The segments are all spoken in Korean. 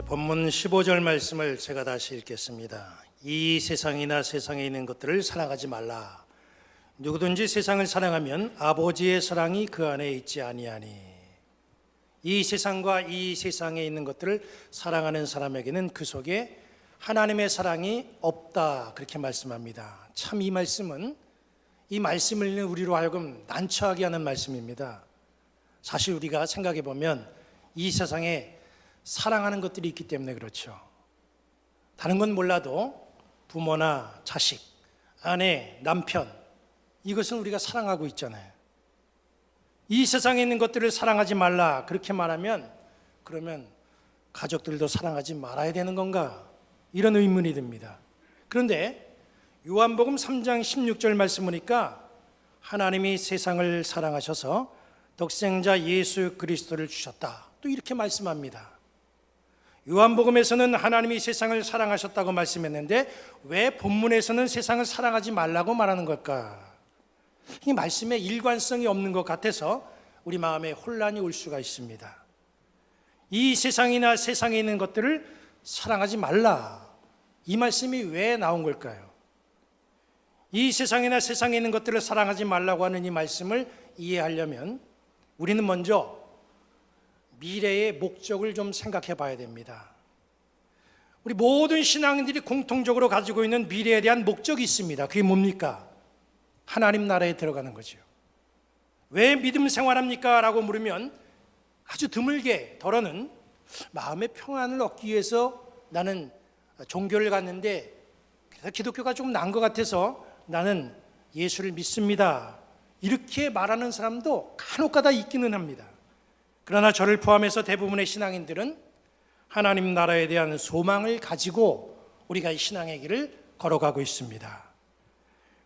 본문 15절 말씀을 제가 다시 읽겠습니다. 이 세상이나 세상에 있는 것들을 사랑하지 말라. 누구든지 세상을 사랑하면 아버지의 사랑이 그 안에 있지 아니하니. 이 세상과 이 세상에 있는 것들을 사랑하는 사람에게는 그 속에 하나님의 사랑이 없다, 그렇게 말씀합니다. 참 이 말씀은, 이 말씀을 읽는 우리로 하여금 난처하게 하는 말씀입니다. 사실 우리가 생각해 보면 이 세상에 사랑하는 것들이 있기 때문에 그렇죠. 다른 건 몰라도 부모나 자식, 아내, 남편, 이것은 우리가 사랑하고 있잖아요. 이 세상에 있는 것들을 사랑하지 말라, 그렇게 말하면 그러면 가족들도 사랑하지 말아야 되는 건가? 이런 의문이 듭니다. 그런데 요한복음 3장 16절 말씀 보니까 하나님이 세상을 사랑하셔서 독생자 예수 그리스도를 주셨다, 또 이렇게 말씀합니다. 요한복음에서는 하나님이 세상을 사랑하셨다고 말씀했는데 왜 본문에서는 세상을 사랑하지 말라고 말하는 걸까? 이 말씀에 일관성이 없는 것 같아서 우리 마음에 혼란이 올 수가 있습니다. 이 세상이나 세상에 있는 것들을 사랑하지 말라, 이 말씀이 왜 나온 걸까요? 이 세상이나 세상에 있는 것들을 사랑하지 말라고 하는 이 말씀을 이해하려면 우리는 먼저 미래의 목적을 좀 생각해 봐야 됩니다. 우리 모든 신앙인들이 공통적으로 가지고 있는 미래에 대한 목적이 있습니다. 그게 뭡니까? 하나님 나라에 들어가는 거죠. 왜 믿음 생활합니까? 라고 물으면 아주 드물게 덜어는 마음의 평안을 얻기 위해서 나는 종교를 갔는데 그래서 기독교가 좀 나은 것 같아서 나는 예수를 믿습니다, 이렇게 말하는 사람도 간혹가다 있기는 합니다. 그러나 저를 포함해서 대부분의 신앙인들은 하나님 나라에 대한 소망을 가지고 우리가 이 신앙의 길을 걸어가고 있습니다.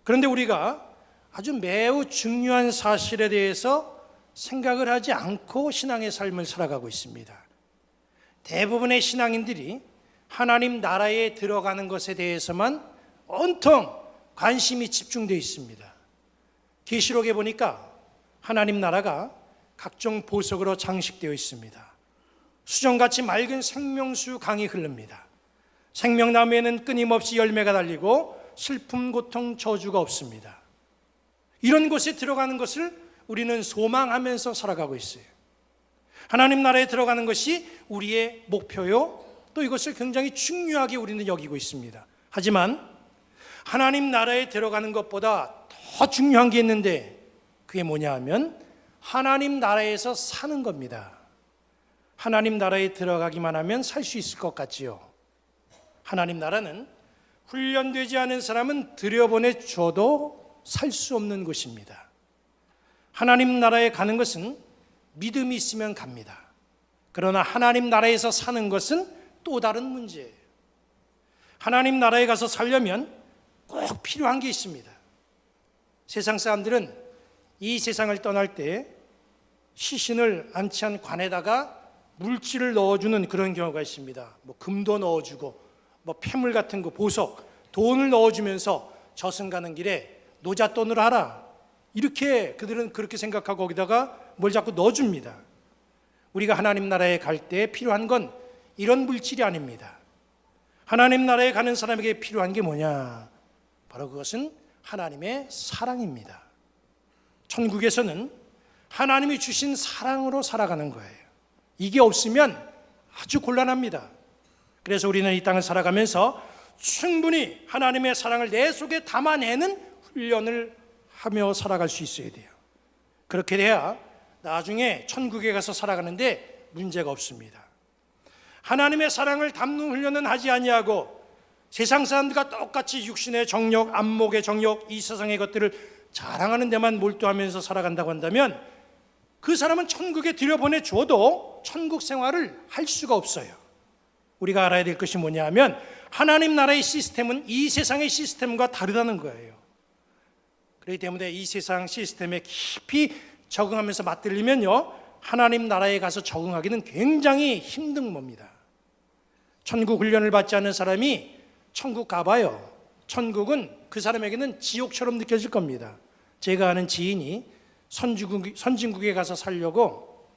그런데 우리가 아주 매우 중요한 사실에 대해서 생각을 하지 않고 신앙의 삶을 살아가고 있습니다. 대부분의 신앙인들이 하나님 나라에 들어가는 것에 대해서만 온통 관심이 집중되어 있습니다. 계시록에 보니까 하나님 나라가 각종 보석으로 장식되어 있습니다. 수정같이 맑은 생명수 강이 흐릅니다. 생명나무에는 끊임없이 열매가 달리고 슬픔, 고통, 저주가 없습니다. 이런 곳에 들어가는 것을 우리는 소망하면서 살아가고 있어요. 하나님 나라에 들어가는 것이 우리의 목표요, 또 이것을 굉장히 중요하게 우리는 여기고 있습니다. 하지만 하나님 나라에 들어가는 것보다 더 중요한 게 있는데 그게 뭐냐 하면 하나님 나라에서 사는 겁니다. 하나님 나라에 들어가기만 하면 살 수 있을 것 같지요. 하나님 나라는 훈련되지 않은 사람은 들여보내줘도 살 수 없는 곳입니다. 하나님 나라에 가는 것은 믿음이 있으면 갑니다. 그러나 하나님 나라에서 사는 것은 또 다른 문제예요. 하나님 나라에 가서 살려면 꼭 필요한 게 있습니다. 세상 사람들은 이 세상을 떠날 때 시신을 안치한 관에다가 물질을 넣어주는 그런 경우가 있습니다. 뭐 금도 넣어주고 뭐 폐물 같은 거, 보석, 돈을 넣어주면서 저승 가는 길에 노잣돈으로 하라, 이렇게 그들은 그렇게 생각하고 거기다가 뭘 자꾸 넣어줍니다. 우리가 하나님 나라에 갈 때 필요한 건 이런 물질이 아닙니다. 하나님 나라에 가는 사람에게 필요한 게 뭐냐? 바로 그것은 하나님의 사랑입니다. 천국에서는 하나님이 주신 사랑으로 살아가는 거예요. 이게 없으면 아주 곤란합니다. 그래서 우리는 이 땅을 살아가면서 충분히 하나님의 사랑을 내 속에 담아내는 훈련을 하며 살아갈 수 있어야 돼요. 그렇게 돼야 나중에 천국에 가서 살아가는데 문제가 없습니다. 하나님의 사랑을 담는 훈련은 하지 아니하고 세상 사람들과 똑같이 육신의 정욕, 안목의 정욕, 이 세상의 것들을 자랑하는 데만 몰두하면서 살아간다고 한다면 그 사람은 천국에 들여보내줘도 천국 생활을 할 수가 없어요. 우리가 알아야 될 것이 뭐냐 하면 하나님 나라의 시스템은 이 세상의 시스템과 다르다는 거예요. 그렇기 때문에 이 세상 시스템에 깊이 적응하면서 맞들리면요, 하나님 나라에 가서 적응하기는 굉장히 힘든 겁니다. 천국 훈련을 받지 않는 사람이 천국 가봐요. 천국은 그 사람에게는 지옥처럼 느껴질 겁니다. 제가 아는 지인이 선진국에 가서 살려고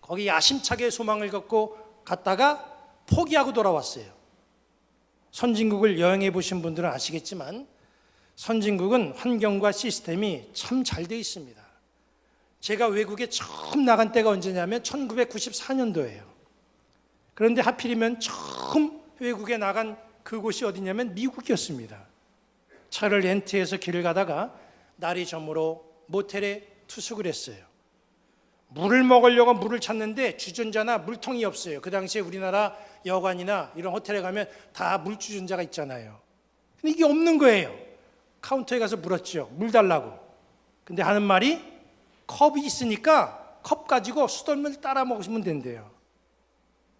거기 야심차게 소망을 갖고 갔다가 포기하고 돌아왔어요. 선진국을 여행해 보신 분들은 아시겠지만 선진국은 환경과 시스템이 참 잘 돼 있습니다. 제가 외국에 처음 나간 때가 언제냐면 1994년도예요. 그런데 하필이면 처음 외국에 나간 그곳이 어디냐면 미국이었습니다. 차를 렌트해서 길을 가다가 날이 저물어 모텔에 투숙을 했어요. 물을 먹으려고 물을 찾는데 주전자나 물통이 없어요. 그 당시에 우리나라 여관이나 이런 호텔에 가면 다 물주전자가 있잖아요. 근데 이게 없는 거예요. 카운터에 가서 물었죠. 물 달라고. 근데 하는 말이 컵이 있으니까 컵 가지고 수돗물 따라 먹으시면 된대요.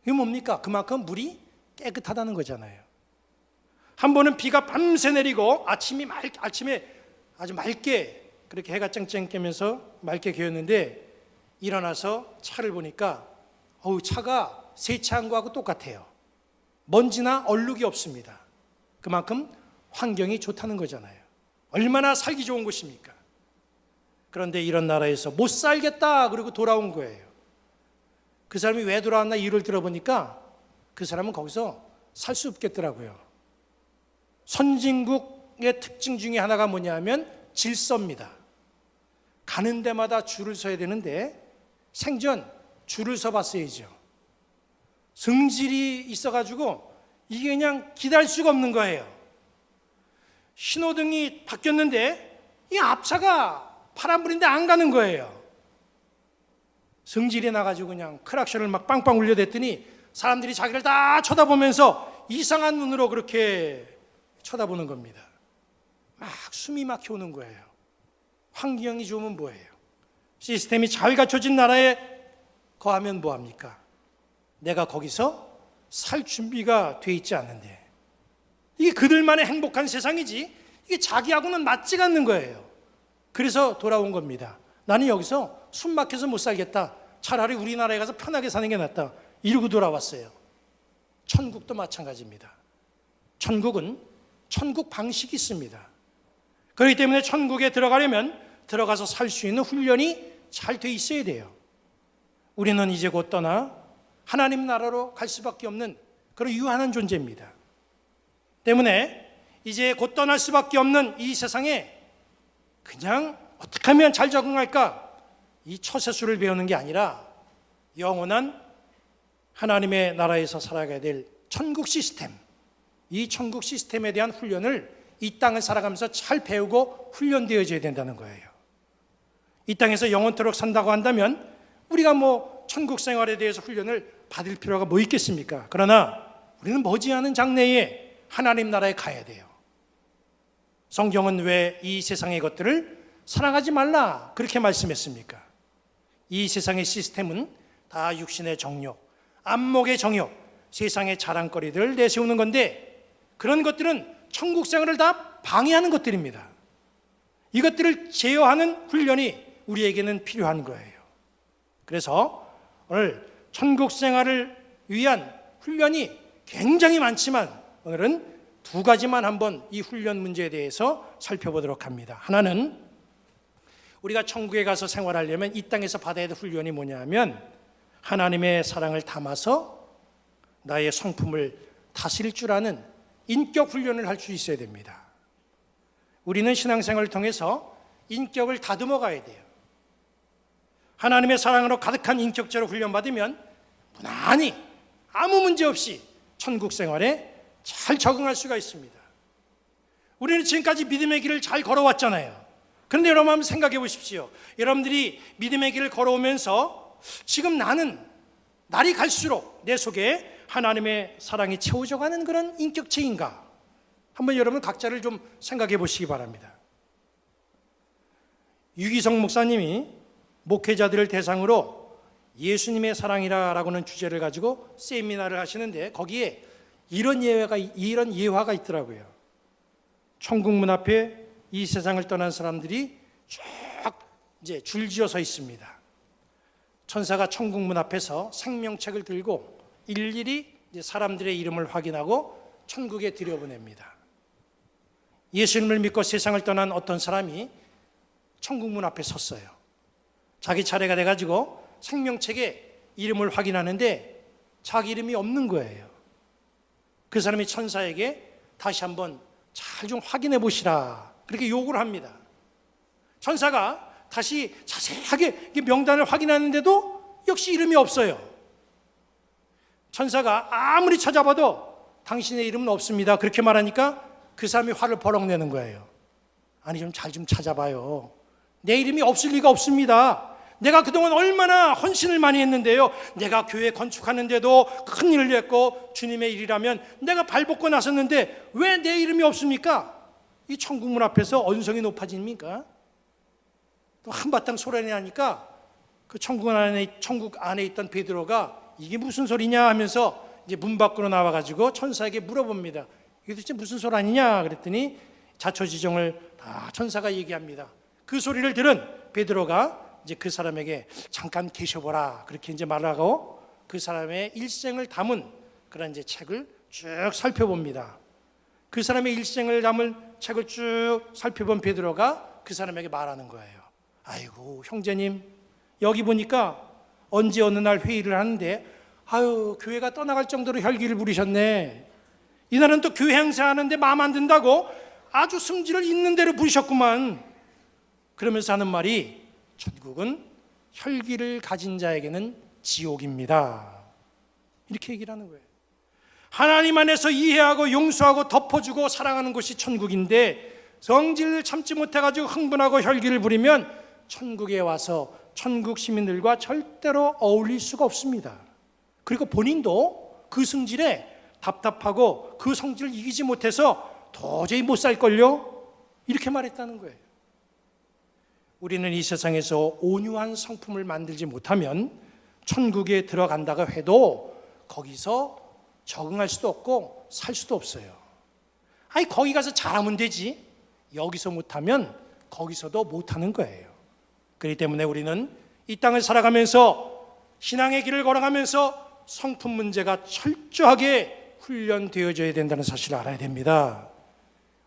이게 뭡니까? 그만큼 물이 깨끗하다는 거잖아요. 한 번은 비가 밤새 내리고 아침에 아주 맑게 그렇게 해가 쨍쨍 깨면서 맑게 개었는데 일어나서 차를 보니까 차가 세차한 거하고 똑같아요. 먼지나 얼룩이 없습니다. 그만큼 환경이 좋다는 거잖아요. 얼마나 살기 좋은 곳입니까? 그런데 이런 나라에서 못 살겠다 그러고 돌아온 거예요. 그 사람이 왜 돌아왔나 이유를 들어보니까 그 사람은 거기서 살 수 없겠더라고요. 선진국의 특징 중에 하나가 뭐냐면 질서입니다. 가는 데마다 줄을 서야 되는데 생전 줄을 서 봤어야죠. 승질이 있어가지고 이게 그냥 기다릴 수가 없는 거예요. 신호등이 바뀌었는데 이 앞차가 파란불인데 안 가는 거예요. 성질이 나가지고 그냥 크락션을 막 빵빵 울려댔더니 사람들이 자기를 다 쳐다보면서 이상한 눈으로 그렇게 쳐다보는 겁니다. 막 숨이 막혀오는 거예요. 환경이 좋으면 뭐예요? 시스템이 잘 갖춰진 나라에 거하면 뭐합니까? 내가 거기서 살 준비가 돼 있지 않는데 이게 그들만의 행복한 세상이지 이게 자기하고는 맞지가 않는 거예요. 그래서 돌아온 겁니다. 나는 여기서 숨 막혀서 못 살겠다. 차라리 우리나라에 가서 편하게 사는 게 낫다. 이러고 돌아왔어요. 천국도 마찬가지입니다. 천국은 천국 방식이 있습니다. 그렇기 때문에 천국에 들어가려면 들어가서 살 수 있는 훈련이 잘 돼 있어야 돼요. 우리는 이제 곧 떠나 하나님 나라로 갈 수밖에 없는 그런 유한한 존재입니다. 때문에 이제 곧 떠날 수밖에 없는 이 세상에 그냥 어떻게 하면 잘 적응할까? 이 처세술을 배우는 게 아니라 영원한 하나님의 나라에서 살아가야 될 천국 시스템, 이 천국 시스템에 대한 훈련을 이 땅을 살아가면서 잘 배우고 훈련되어져야 된다는 거예요. 이 땅에서 영원토록 산다고 한다면 우리가 천국 생활에 대해서 훈련을 받을 필요가 뭐 있겠습니까? 그러나 우리는 머지않은 장래에 하나님 나라에 가야 돼요. 성경은 왜 이 세상의 것들을 사랑하지 말라 그렇게 말씀했습니까? 이 세상의 시스템은 다 육신의 정욕, 안목의 정욕, 세상의 자랑거리들을 내세우는 건데 그런 것들은 천국 생활을 다 방해하는 것들입니다. 이것들을 제어하는 훈련이 우리에게는 필요한 거예요. 그래서 오늘 천국 생활을 위한 훈련이 굉장히 많지만 오늘은 두 가지만 한번 이 훈련 문제에 대해서 살펴보도록 합니다. 하나는 우리가 천국에 가서 생활하려면 이 땅에서 받아야 될 훈련이 뭐냐면 하나님의 사랑을 담아서 나의 성품을 다스릴 줄 아는 인격 훈련을 할 수 있어야 됩니다. 우리는 신앙생활을 통해서 인격을 다듬어 가야 돼요. 하나님의 사랑으로 가득한 인격적으로 훈련받으면 무난히 아무 문제 없이 천국 생활에 잘 적응할 수가 있습니다. 우리는 지금까지 믿음의 길을 잘 걸어왔잖아요. 그런데 여러분 한번 생각해 보십시오. 여러분들이 믿음의 길을 걸어오면서 지금 나는 날이 갈수록 내 속에 하나님의 사랑이 채워져 가는 그런 인격체인가? 한번 여러분 각자를 좀 생각해 보시기 바랍니다. 유기성 목사님이 목회자들을 대상으로 예수님의 사랑이라고는 주제를 가지고 세미나를 하시는데 거기에 이런 예화가 있더라고요. 천국문 앞에 이 세상을 떠난 사람들이 쫙 이제 줄지어 서 있습니다. 천사가 천국문 앞에서 생명책을 들고 일일이 이제 사람들의 이름을 확인하고 천국에 들여보냅니다. 예수님을 믿고 세상을 떠난 어떤 사람이 천국문 앞에 섰어요. 자기 차례가 돼가지고 생명책에 이름을 확인하는데 자기 이름이 없는 거예요. 그 사람이 천사에게 다시 한번 잘 좀 확인해 보시라, 그렇게 요구를 합니다. 천사가 다시 자세하게 명단을 확인하는데도 역시 이름이 없어요. 천사가 아무리 찾아봐도 당신의 이름은 없습니다, 그렇게 말하니까 그 사람이 화를 버럭 내는 거예요. 아니, 좀 잘 좀 찾아봐요. 내 이름이 없을 리가 없습니다. 내가 그동안 얼마나 헌신을 많이 했는데요. 내가 교회 건축하는데도 큰 일을 했고 주님의 일이라면 내가 발벗고 나섰는데 왜 내 이름이 없습니까? 이 천국문 앞에서 언성이 높아집니까? 또 한바탕 소란이 나니까 그 천국 안에 있던 베드로가 이게 무슨 소리냐 하면서 이제 문 밖으로 나와가지고 천사에게 물어봅니다. 이게 도대체 무슨 소란이냐 그랬더니 자초지종을 다 천사가 얘기합니다. 그 소리를 들은 베드로가 이제 그 사람에게 잠깐 계셔보라, 그렇게 이제 말하고 그 사람의 일생을 담은 그런 이제 책을 쭉 살펴봅니다. 그 사람의 일생을 담은 책을 쭉 살펴본 베드로가 그 사람에게 말하는 거예요. 아이고 형제님, 여기 보니까 언제 어느 날 회의를 하는데 아유 교회가 떠나갈 정도로 혈기를 부리셨네. 이날은 또 교회 행사하는데 마음 안 든다고 아주 성질을 있는 대로 부리셨구만. 그러면서 하는 말이 천국은 혈기를 가진 자에게는 지옥입니다, 이렇게 얘기를 하는 거예요. 하나님 안에서 이해하고 용서하고 덮어주고 사랑하는 곳이 천국인데 성질을 참지 못해가지고 흥분하고 혈기를 부리면 천국에 와서 천국 시민들과 절대로 어울릴 수가 없습니다. 그리고 본인도 그 성질에 답답하고 그 성질을 이기지 못해서 도저히 못 살걸요, 이렇게 말했다는 거예요. 우리는 이 세상에서 온유한 성품을 만들지 못하면 천국에 들어간다고 해도 거기서 적응할 수도 없고 살 수도 없어요. 아니 거기 가서 잘하면 되지, 여기서 못하면 거기서도 못하는 거예요. 그렇기 때문에 우리는 이 땅을 살아가면서 신앙의 길을 걸어가면서 성품 문제가 철저하게 훈련되어져야 된다는 사실을 알아야 됩니다.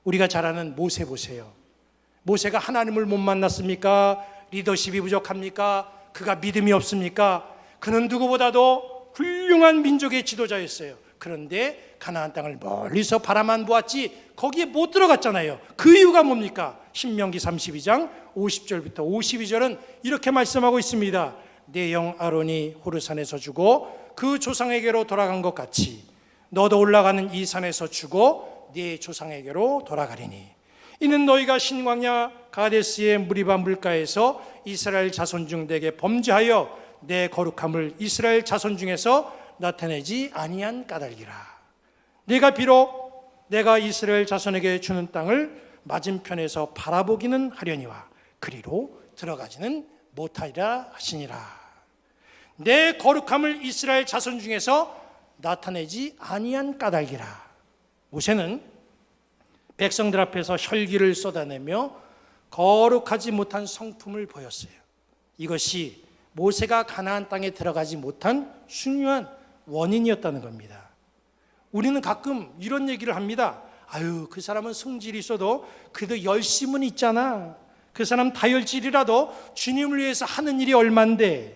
우리가 잘 아는 모세 보세요. 모세가 하나님을 못 만났습니까? 리더십이 부족합니까? 그가 믿음이 없습니까? 그는 누구보다도 훌륭한 민족의 지도자였어요. 그런데 가나안 땅을 멀리서 바라만 보았지 거기에 못 들어갔잖아요. 그 이유가 뭡니까? 신명기 32장 50절부터 52절은 이렇게 말씀하고 있습니다. 내 영 아론이 호르산에서 죽고 그 조상에게로 돌아간 것 같이 너도 올라가는 이 산에서 죽고 네 조상에게로 돌아가리니 이는 너희가 신광야 가데스의 무리바 물가에서 이스라엘 자손 중 내게 범죄하여 내 거룩함을 이스라엘 자손 중에서 나타내지 아니한 까닭이라. 네가 비록 내가 이스라엘 자손에게 주는 땅을 맞은편에서 바라보기는 하려니와 그리로 들어가지는 못하리라 하시니라. 내 거룩함을 이스라엘 자손 중에서 나타내지 아니한 까닭이라. 모세는 백성들 앞에서 혈기를 쏟아내며 거룩하지 못한 성품을 보였어요. 이것이 모세가 가나안 땅에 들어가지 못한 중요한 원인이었다는 겁니다. 우리는 가끔 이런 얘기를 합니다. 아유, 그 사람은 성질이 있어도 그래도 열심은 있잖아. 그 사람 다혈질이라도 주님을 위해서 하는 일이 얼만데.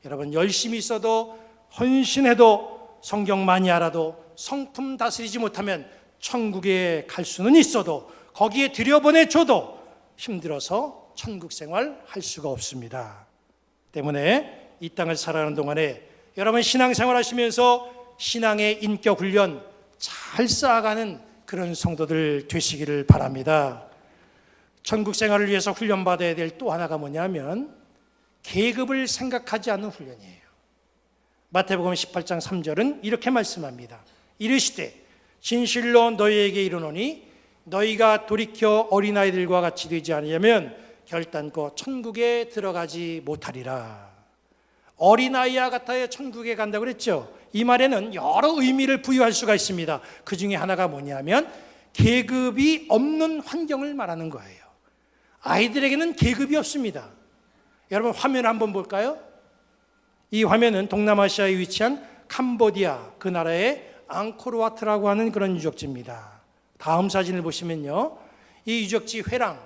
여러분, 열심히 있어도 헌신해도 성경 많이 알아도 성품 다스리지 못하면 천국에 갈 수는 있어도 거기에 들여보내줘도 힘들어서 천국 생활 할 수가 없습니다. 때문에 이 땅을 살아가는 동안에 여러분 신앙생활 하시면서 신앙의 인격 훈련 잘 쌓아가는 그런 성도들 되시기를 바랍니다. 천국 생활을 위해서 훈련받아야 될 또 하나가 뭐냐면 계급을 생각하지 않는 훈련이에요. 마태복음 18장 3절은 이렇게 말씀합니다. 이르시되 진실로 너희에게 이르노니 너희가 돌이켜 어린아이들과 같이 되지 않으려면 결단코 천국에 들어가지 못하리라. 어린아이와 같아야 천국에 간다고 그랬죠. 이 말에는 여러 의미를 부여할 수가 있습니다. 그 중에 하나가 뭐냐면 계급이 없는 환경을 말하는 거예요. 아이들에게는 계급이 없습니다. 여러분 화면 한번 볼까요? 이 화면은 동남아시아에 위치한 캄보디아, 그 나라의 앙코르와트라고 하는 그런 유적지입니다. 다음 사진을 보시면요, 이 유적지 회랑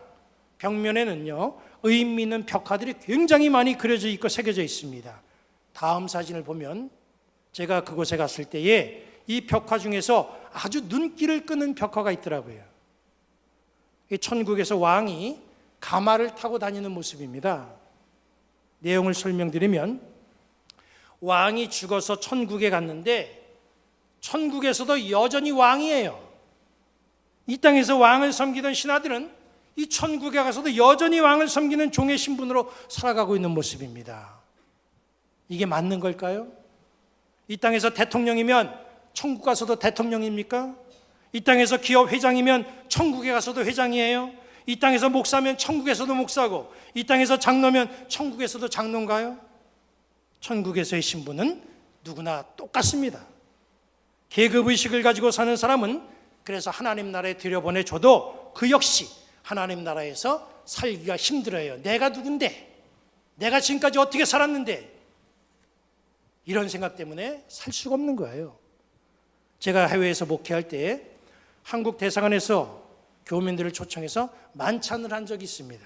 벽면에는요 의미 있는 벽화들이 굉장히 많이 그려져 있고 새겨져 있습니다. 다음 사진을 보면 제가 그곳에 갔을 때에 이 벽화 중에서 아주 눈길을 끄는 벽화가 있더라고요. 이 천국에서 왕이 가마를 타고 다니는 모습입니다. 내용을 설명드리면 왕이 죽어서 천국에 갔는데 천국에서도 여전히 왕이에요. 이 땅에서 왕을 섬기던 신하들은 이 천국에 가서도 여전히 왕을 섬기는 종의 신분으로 살아가고 있는 모습입니다. 이게 맞는 걸까요? 이 땅에서 대통령이면 천국 가서도 대통령입니까? 이 땅에서 기업 회장이면 천국에 가서도 회장이에요? 이 땅에서 목사면 천국에서도 목사고, 이 땅에서 장로면 천국에서도 장로인가요? 천국에서의 신분은 누구나 똑같습니다. 계급의식을 가지고 사는 사람은 그래서 하나님 나라에 들여보내줘도 그 역시 하나님 나라에서 살기가 힘들어요. 내가 누군데? 내가 지금까지 어떻게 살았는데? 이런 생각 때문에 살 수가 없는 거예요. 제가 해외에서 목회할 때 한국 대사관에서 교민들을 초청해서 만찬을 한 적이 있습니다.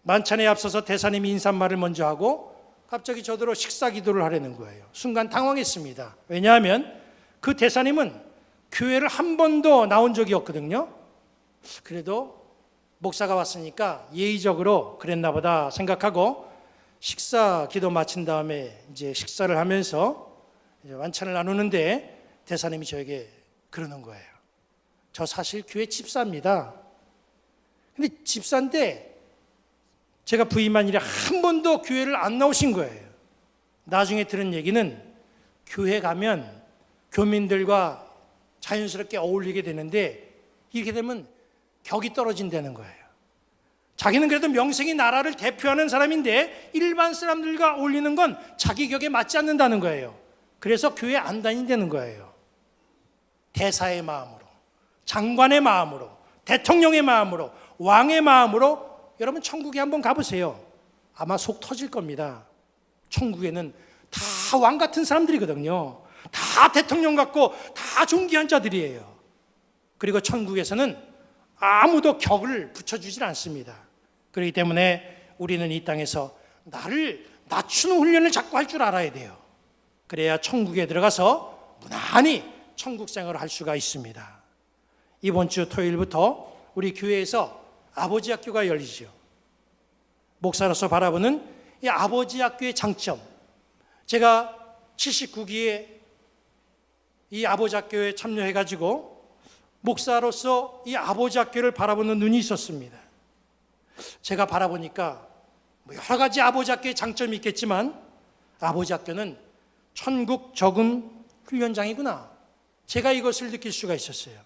만찬에 앞서서 대사님이 인사말을 먼저 하고 갑자기 저더러 식사 기도를 하려는 거예요. 순간 당황했습니다. 왜냐하면 그 대사님은 교회를 한 번도 나온 적이 없거든요. 그래도 목사가 왔으니까 예의적으로 그랬나 보다 생각하고 식사 기도 마친 다음에 이제 식사를 하면서 이제 만찬을 나누는데 대사님이 저에게 그러는 거예요. 저 사실 교회 집사입니다. 근데 집사인데 제가 부임한 이래 한 번도 교회를 안 나오신 거예요. 나중에 들은 얘기는 교회 가면 교민들과 자연스럽게 어울리게 되는데 이렇게 되면 격이 떨어진다는 거예요. 자기는 그래도 명색이 나라를 대표하는 사람인데 일반 사람들과 어울리는 건 자기 격에 맞지 않는다는 거예요. 그래서 교회 안 다닌다는 거예요. 대사의 마음으로, 장관의 마음으로, 대통령의 마음으로, 왕의 마음으로 여러분 천국에 한번 가보세요. 아마 속 터질 겁니다. 천국에는 다 왕 같은 사람들이거든요. 다 대통령 같고 다 존귀한 자들이에요. 그리고 천국에서는 아무도 격을 붙여주질 않습니다. 그렇기 때문에 우리는 이 땅에서 나를 낮추는 훈련을 자꾸 할 줄 알아야 돼요. 그래야 천국에 들어가서 무난히 천국 생활을 할 수가 있습니다. 이번 주 토요일부터 우리 교회에서 아버지 학교가 열리죠. 목사로서 바라보는 이 아버지 학교의 장점, 제가 79기에 이 아버지 학교에 참여해가지고 목사로서 이 아버지 학교를 바라보는 눈이 있었습니다. 제가 바라보니까 여러 가지 아버지 학교의 장점이 있겠지만 아버지 학교는 천국 적응 훈련장이구나, 제가 이것을 느낄 수가 있었어요.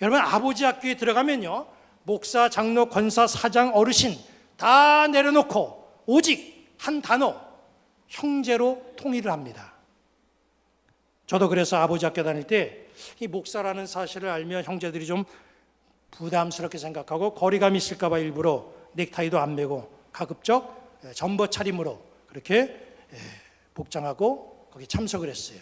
여러분, 아버지 학교에 들어가면요, 목사, 장로, 권사, 사장, 어르신 다 내려놓고 오직 한 단어, 형제로 통일을 합니다. 저도 그래서 아버지 학교 다닐 때 이 목사라는 사실을 알면 형제들이 좀 부담스럽게 생각하고 거리감이 있을까 봐 일부러 넥타이도 안 매고 가급적 전버 차림으로 그렇게 복장하고 거기 참석을 했어요.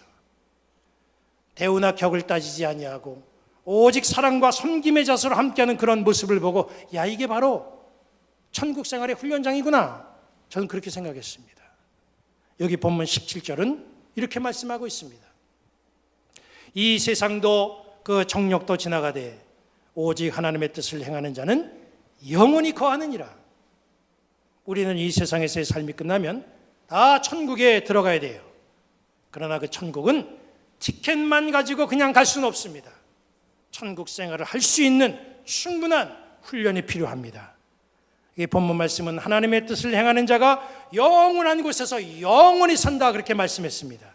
대우나 격을 따지지 아니하고 오직 사랑과 섬김의 자세로 함께하는 그런 모습을 보고, 야, 이게 바로 천국 생활의 훈련장이구나, 저는 그렇게 생각했습니다. 여기 본문 17절은 이렇게 말씀하고 있습니다. 이 세상도 그 정력도 지나가되 오직 하나님의 뜻을 행하는 자는 영원히 거하느니라. 우리는 이 세상에서의 삶이 끝나면 다 천국에 들어가야 돼요. 그러나 그 천국은 티켓만 가지고 그냥 갈 수는 없습니다. 천국 생활을 할 수 있는 충분한 훈련이 필요합니다. 이 본문 말씀은 하나님의 뜻을 행하는 자가 영원한 곳에서 영원히 산다, 그렇게 말씀했습니다.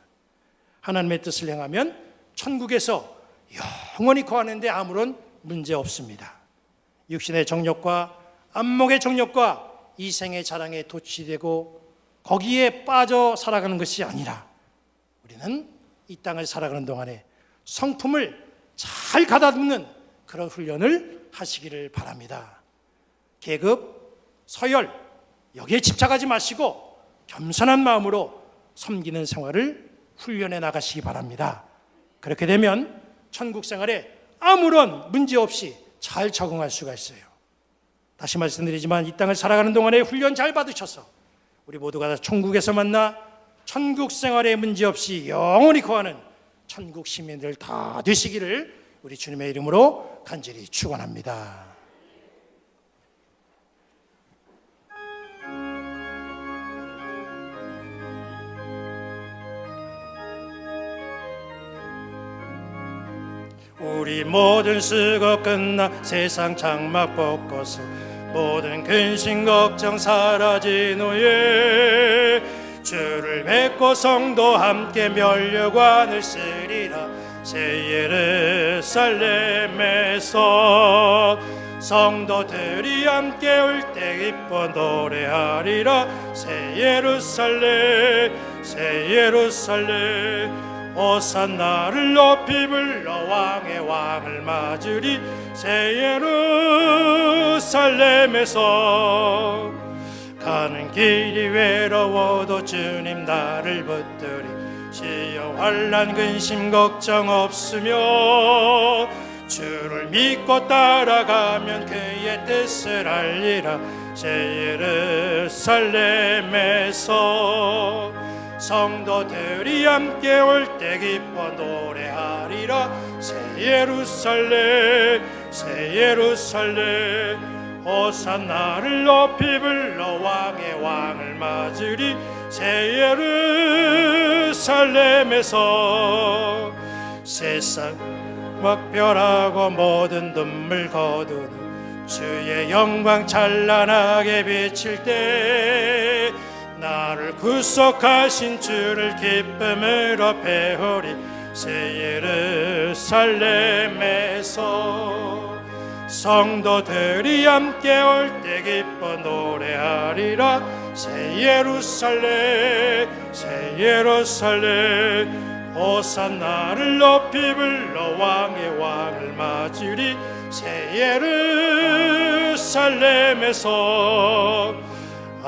하나님의 뜻을 행하면 천국에서 영원히 거하는데 아무런 문제 없습니다. 육신의 정욕과 안목의 정욕과 이생의 자랑에 도취되고 거기에 빠져 살아가는 것이 아니라 우리는 이 땅을 살아가는 동안에 성품을 잘 가다듬는 그런 훈련을 하시기를 바랍니다. 계급, 서열 여기에 집착하지 마시고 겸손한 마음으로 섬기는 생활을 훈련해 나가시기 바랍니다. 그렇게 되면 천국 생활에 아무런 문제 없이 잘 적응할 수가 있어요. 다시 말씀드리지만 이 땅을 살아가는 동안에 훈련 잘 받으셔서 우리 모두가 천국에서 만나 천국 생활에 문제 없이 영원히 거하는 천국 시민들 다 되시기를 우리 주님의 이름으로 간절히 축원합니다. 우리 모든 수고 끝나 세상 장막 벗고서 모든 근심 걱정 사라진 후에 주를 뵙고 성도 함께 멸류관을 쓰리라. 새 예루살렘에서 성도들이 함께 올 때 기뻐 노래하리라. 새 예루살렘 새 예루살렘 호산나를 높이 불러 왕의 왕을 맞으리. 새 예루살렘에서 가는 길이 외로워도 주님 나를 붙들이. 시여 환난 근심 걱정 없으며 주를 믿고 따라가면 그의 뜻을 알리라. 새 예루살렘에서 성도들이 함께 올 때 기뻐 노래하리라. 새 예루살렘 새 예루살렘 호산나를 높이 불러 왕의 왕을 맞으리. 새 예루살렘에서 세상 먹별하고 모든 눈물 거두는 주의 영광 찬란하게 비칠 때 나를 구속하신 주를 기쁨으로 배우리. 새 예루살렘에서 성도들이 함께 올 때 기뻐 노래하리라. 새 예루살렘 새 예루살렘 호산나를 높이 불러 왕의 왕을 맞으리. 새 예루살렘에서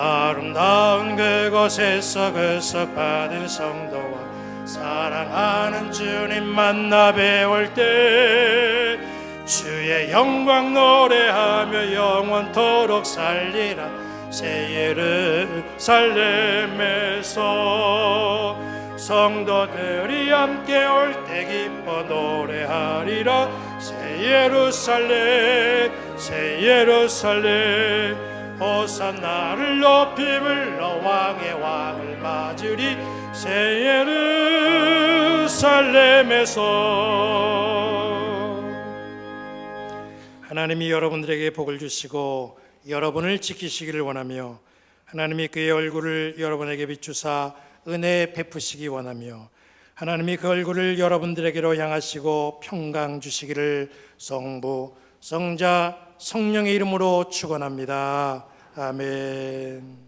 아름다운 그곳에서 구속받은 성도와 사랑하는 주님 만나 배울 때 주의 영광 노래하며 영원토록 살리라. 새 예루살렘에서 성도들이 함께 올 때 기뻐 노래하리라. 새 예루살렘 새 예루살렘 호산나를 높이 불러 왕의 왕을 맞으리. 새 예루살렘에서 하나님이 여러분들에게 복을 주시고 여러분을 지키시기를 원하며 하나님이 그의 얼굴을 여러분에게 비추사 은혜 베푸시기 원하며 하나님이 그 얼굴을 여러분들에게로 향하시고 평강 주시기를 성부 성자 성령의 이름으로 축원합니다. 아멘.